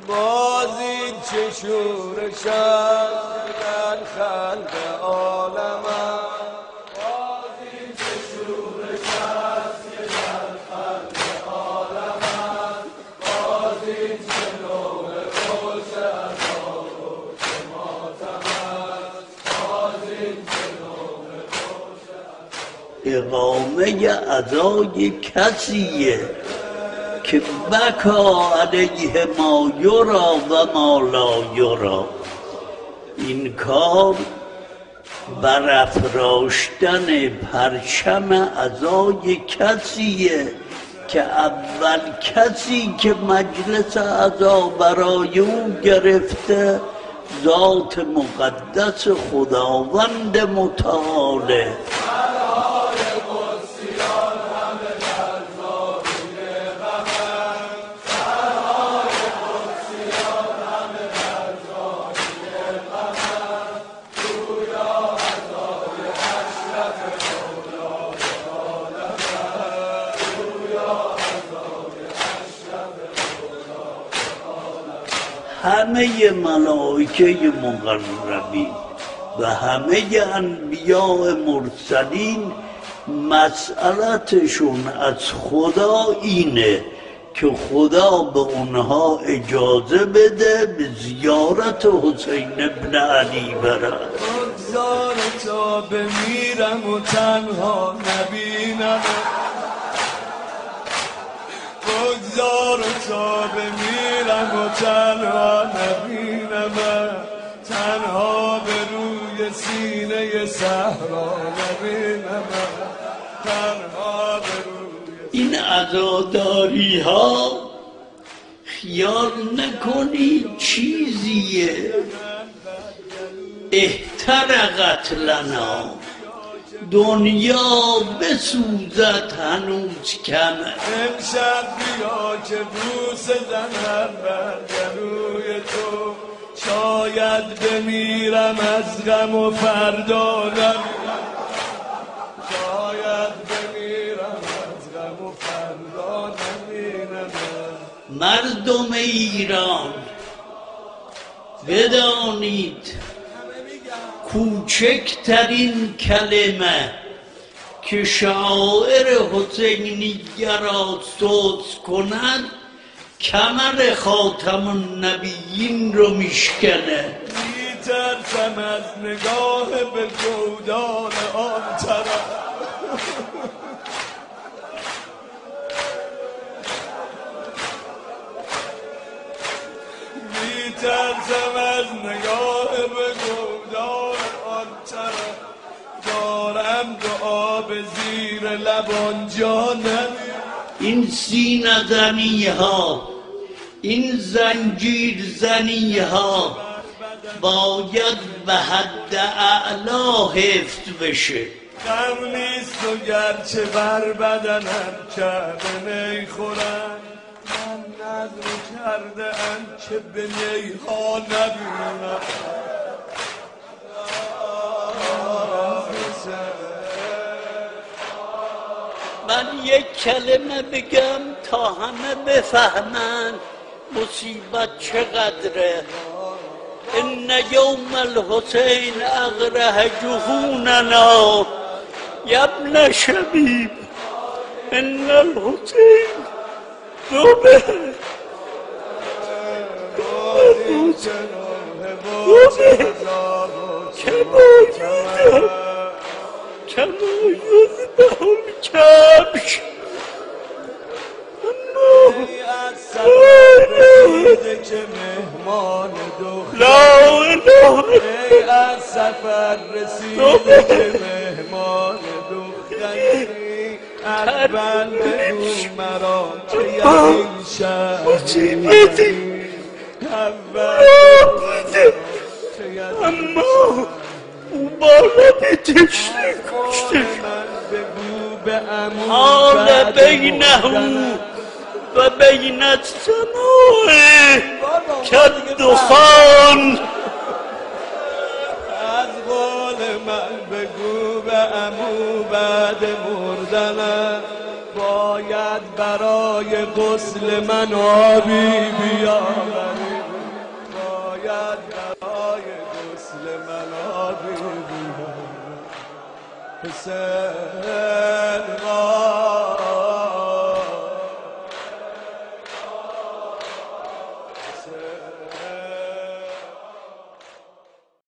بازی چه شورش است در خلق عالم بازی چه شورش است در خلق عالم بازی چه نور خوش است چه ماتم است بازی چه نور خوش است. اقامه ادای کسیه که بکا علیه ما یرا و ما لا یرا. این کار برافراشتن پرچم عزای کسیه که اول کسی که مجلس عزا برای او گرفته ذات مقدس خداوند متعاله. همه ملائکه مقربین و همه انبیاء مرسلین مسئلتشون از خدا اینه که خدا به اونها اجازه بده به زیارت حسین ابن علی برن. بگذار تا بمیرم و تنها نبینم، بگذار تا بمیرم و تنها نبینم، تنها به روی سینه صحرا نبینم، تنها به روی. این عزاداری ها خیال نکنی چیزیه. احترقت لنا، دنیا بسوزد هنوز کمه. امشب بیا که بوس زنم بر گلوی تو، شاید بمیرم از غم و فردا نمیرم، شاید بمیرم از غم و فردا نمیرم. مردم ایران بدانید کوچکترین کلمه که شاعر حسینیه را سوز کند کمر خاتم النبیین رو میشکنه. میترسم از نگاه به گودان آن طرف، میترسم از نگاه به گودان آن طرف، دارم دعا به زیر لب آنجا نمیرم. این سینه زنی ها، این زنجیر زنی ها باید به حد اعلا حفظ بشه. غم نیست و گرچه بر بدنم کعبه نیخورم، من نذر کرده ام که به نیها نبینم. من یک کلمه بگم تا همه بفهمن مصیبت چقدره. ان یوم الحسین اغره جفوننا یا ابن شبیب، ان الحسین ذبح کما یذبح الکبش. ای از سفر رسیده که مهمان دختری، ای از سفر رسیده که مهمان دختری، از بند بگو مرا که یقین شهری، اما او بالا تشنه کشته حال بینه و بین السماء کالدخان. از قول من بگو به عمو بعد مردنم باید برای غسل من آبی بیاوری. حسین را حسین